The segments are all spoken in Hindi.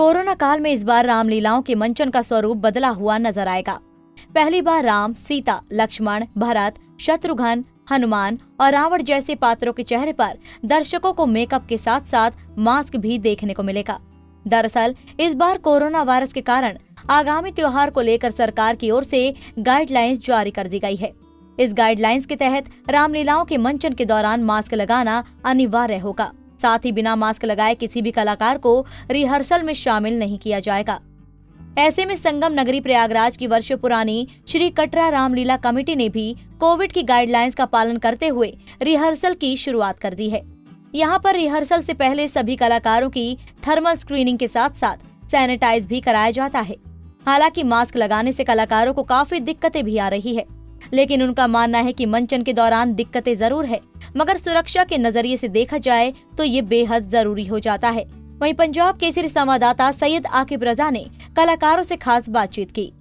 कोरोना काल में इस बार रामलीलाओं के मंचन का स्वरूप बदला हुआ नजर आएगा। पहली बार राम, सीता, लक्ष्मण, भरत, शत्रुघ्न, हनुमान और रावण जैसे पात्रों के चेहरे पर दर्शकों को मेकअप के साथ साथ मास्क भी देखने को मिलेगा। दरअसल इस बार कोरोना वायरस के कारण आगामी त्योहार को लेकर सरकार की ओर से गाइडलाइंस जारी कर दी गई है। इस गाइडलाइंस के तहत रामलीलाओं के मंचन के दौरान मास्क लगाना अनिवार्य होगा। साथ ही बिना मास्क लगाए किसी भी कलाकार को रिहर्सल में शामिल नहीं किया जाएगा। ऐसे में संगम नगरी प्रयागराज की वर्षों पुरानी श्री कटरा रामलीला कमेटी ने भी कोविड की गाइडलाइंस का पालन करते हुए रिहर्सल की शुरुआत कर दी है। यहाँ पर रिहर्सल से पहले सभी कलाकारों की थर्मल स्क्रीनिंग के साथ साथ सैनिटाइज भी कराया जाता है। हालांकि मास्क लगाने से कलाकारों को काफी दिक्कतें भी आ रही है, लेकिन उनका मानना है कि मंचन के दौरान दिक्कतें जरूर है, मगर सुरक्षा के नजरिए से देखा जाए तो ये बेहद जरूरी हो जाता है। वहीं पंजाब केसरी संवाददाता सैयद आकिब रजा ने कलाकारों से खास बातचीत की।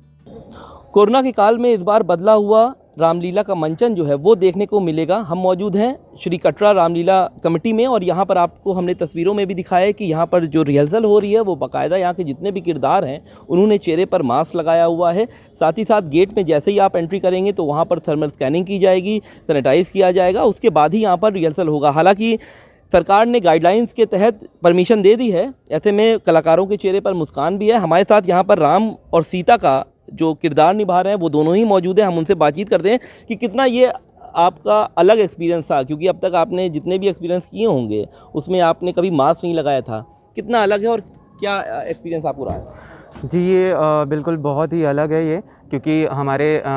कोरोना के काल में इस बार बदला हुआ रामलीला का मंचन जो है वो देखने को मिलेगा। हम मौजूद हैं श्री कटरा रामलीला कमेटी में और यहाँ पर आपको हमने तस्वीरों में भी दिखाया है कि यहाँ पर जो रिहर्सल हो रही है वो बाकायदा यहाँ के जितने भी किरदार हैं उन्होंने चेहरे पर मास्क लगाया हुआ है। साथ ही साथ गेट में जैसे ही आप एंट्री करेंगे तो वहाँ पर थर्मल स्कैनिंग की जाएगी, सैनिटाइज किया जाएगा, उसके बाद ही यहाँ पर रिहर्सल होगा। हालाँकि सरकार ने गाइडलाइंस के तहत परमिशन दे दी है, ऐसे में कलाकारों के चेहरे पर मुस्कान भी है। हमारे साथ यहाँ पर राम और सीता का जो किरदार निभा रहे हैं वो दोनों ही मौजूद हैं। हम उनसे बातचीत करते हैं कि कितना ये आपका अलग एक्सपीरियंस था, क्योंकि अब तक आपने जितने भी एक्सपीरियंस किए होंगे उसमें आपने कभी मास्क नहीं लगाया था। कितना अलग है और क्या एक्सपीरियंस आपको रहा है? जी ये बिल्कुल बहुत ही अलग है ये, क्योंकि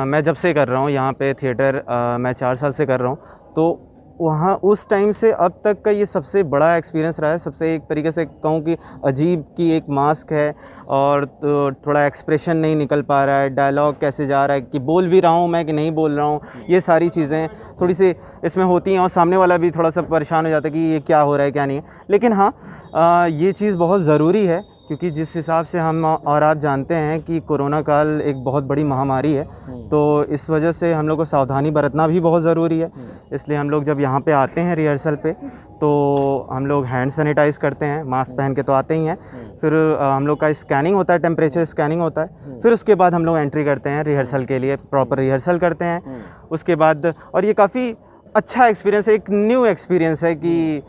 मैं जब से कर रहा हूँ यहाँ पे थिएटर, मैं 4 साल से कर रहा हूँ, तो वहाँ उस टाइम से अब तक का ये सबसे बड़ा एक्सपीरियंस रहा है। सबसे एक तरीके से कहूँ कि अजीब की एक मास्क है और तो थोड़ा एक्सप्रेशन नहीं निकल पा रहा है, डायलॉग कैसे जा रहा है, कि बोल भी रहा हूँ मैं कि नहीं बोल रहा हूँ, ये सारी चीज़ें थोड़ी सी इसमें होती हैं और सामने वाला भी थोड़ा सा परेशान हो जाता है कि ये क्या हो रहा है क्या नहीं है। लेकिन हाँ, ये चीज़ बहुत ज़रूरी है, क्योंकि जिस हिसाब से हम और आप जानते हैं कि कोरोना काल एक बहुत बड़ी महामारी है, तो इस वजह से हम लोग को सावधानी बरतना भी बहुत ज़रूरी है। इसलिए हम लोग जब यहाँ पे आते हैं रिहर्सल पे तो हम लोग हैंड सैनिटाइज़ करते हैं, मास्क पहन के तो आते ही हैं। फिर हम लोग का स्कैनिंग होता है, टेम्परेचर स्कैनिंग होता है। फिर उसके बाद हम लोग एंट्री करते हैं रिहर्सल के लिए, प्रॉपर रिहर्सल करते हैं उसके बाद। और ये काफ़ी अच्छा एक्सपीरियंस है, एक न्यू एक्सपीरियंस है कि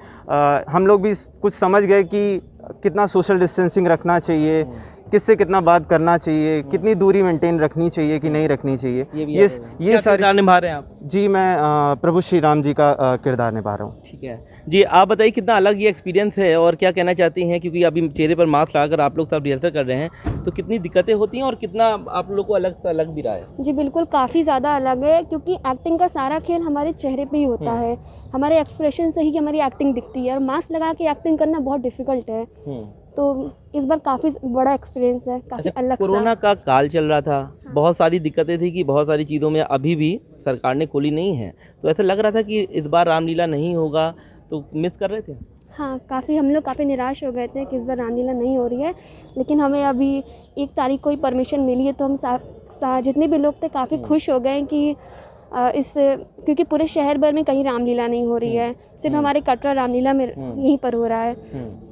हम लोग भी कुछ समझ गए कि कितना सोशल डिस्टेंसिंग रखना चाहिए, किससे कितना बात करना चाहिए, कितनी दूरी मेंटेन रखनी चाहिए कि नहीं रखनी चाहिए। ये सारे किरदार निभा रहे हैं आप? जी मैं प्रभु श्री राम जी का किरदार निभा रहा हूँ। ठीक है जी, आप बताइए कितना अलग ये एक्सपीरियंस है और क्या कहना चाहती हैं, क्योंकि अभी चेहरे पर मास्क लगाकर आप लोग सब रिहर्सल कर रहे हैं, तो कितनी दिक्कतें होती हैं और कितना आप लोग को अलग से अलग भी रहा है? जी बिल्कुल, काफ़ी ज़्यादा अलग है, क्योंकि एक्टिंग का सारा खेल हमारे चेहरे पे ही होता है, हमारे एक्सप्रेशन से ही हमारी एक्टिंग दिखती है, और मास्क लगा के एक्टिंग करना बहुत डिफिकल्ट है। तो इस बार काफ़ी बड़ा एक्सपीरियंस है, काफ़ी अलग। कोरोना का काल चल रहा था, बहुत सारी दिक्कतें थी कि बहुत सारी चीज़ों में अभी भी सरकार ने खोली नहीं है, तो ऐसा लग रहा था कि इस बार रामलीला नहीं होगा, तो मिस कर रहे थे? हाँ, हम लोग काफ़ी निराश हो गए थे कि इस बार रामलीला नहीं हो रही है, लेकिन हमें अभी 1 तारीख को ही परमिशन मिली है, तो हम जितने भी लोग थे काफ़ी खुश हो गए कि क्योंकि पूरे शहर भर में कहीं रामलीला नहीं हो रही है, सिर्फ हमारे कटरा रामलीला में यहीं पर हो रहा है।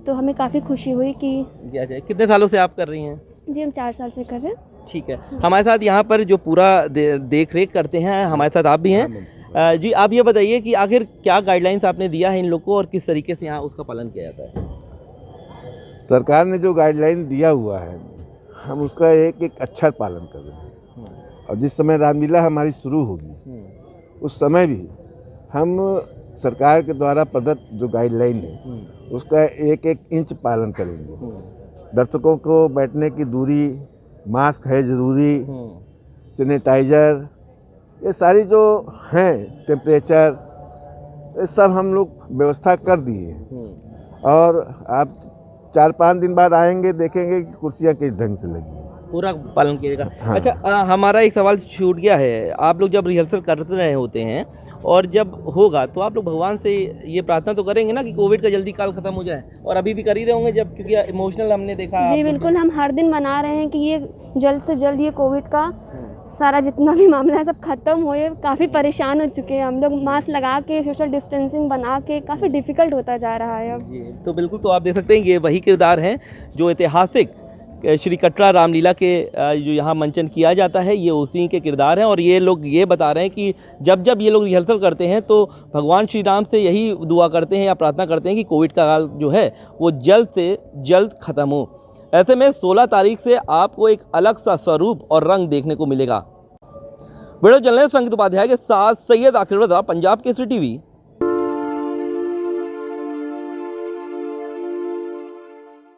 तो हमें काफ़ी खुशी हुई कि कितने सालों से आप कर रही हैं? जी हम 4 साल से कर रहे हैं। ठीक है, हमारे साथ यहाँ पर जो पूरा देख रेख करते हैं हमारे साथ आप भी हैं। जी आप ये बताइए कि आखिर क्या गाइडलाइंस आपने दिया है इन लोग को और किस तरीके से यहाँ उसका पालन किया जाता है? सरकार ने जो गाइडलाइन दिया हुआ है हम उसका एक अच्छा पालन कर रहे हैं, और जिस समय रामलीला हमारी शुरू होगी उस समय भी हम सरकार के द्वारा प्रदत्त जो गाइडलाइन है उसका एक इंच पालन करेंगे। दर्शकों को बैठने की दूरी, मास्क है ज़रूरी, सैनिटाइज़र, ये सारी जो हैं, टेम्परेचर, ये सब हम लोग व्यवस्था कर दिए हैं। और आप 4-5 दिन बाद आएंगे देखेंगे कि कुर्सियाँ किस ढंग से लगी हैं, पूरा पालन किएगा। हाँ। अच्छा हमारा एक सवाल छूट गया है, आप लोग जब रिहर्सल करते रहे होते हैं और जब होगा तो आप लोग भगवान से ये प्रार्थना तो करेंगे ना कि कोविड का जल्दी काल खत्म हो जाए, और अभी भी कर ही रहे होंगे जब, क्योंकि इमोशनल हमने देखा। जी बिल्कुल, हम हर दिन मना रहे हैं कि ये जल्द से जल्द ये कोविड का सारा जितना भी मामला है सब ख़त्म हो, ये काफ़ी परेशान हो चुके हैं हम लोग। मास्क लगा के सोशल डिस्टेंसिंग बना के काफ़ी डिफ़िकल्ट होता जा रहा है अब। तो बिल्कुल, तो आप देख सकते हैं ये वही किरदार हैं जो ऐतिहासिक श्री कटरा रामलीला के जो यहाँ मंचन किया जाता है, ये उसी के किरदार हैं। और ये लोग ये बता रहे हैं कि जब जब ये लोग रिहर्सल करते हैं तो भगवान श्री राम से यही दुआ करते हैं या प्रार्थना करते हैं कि कोविड का काल जो है वो जल्द से जल्द ख़त्म हो। ऐसे में 16 तारीख से आपको एक अलग सा स्वरूप और रंग देखने को मिलेगा। वीडियो जर्नलिस्ट संगीत उपाध्याय के साथ सैयद आखिर रज़ा, पंजाब केसरी टीवी।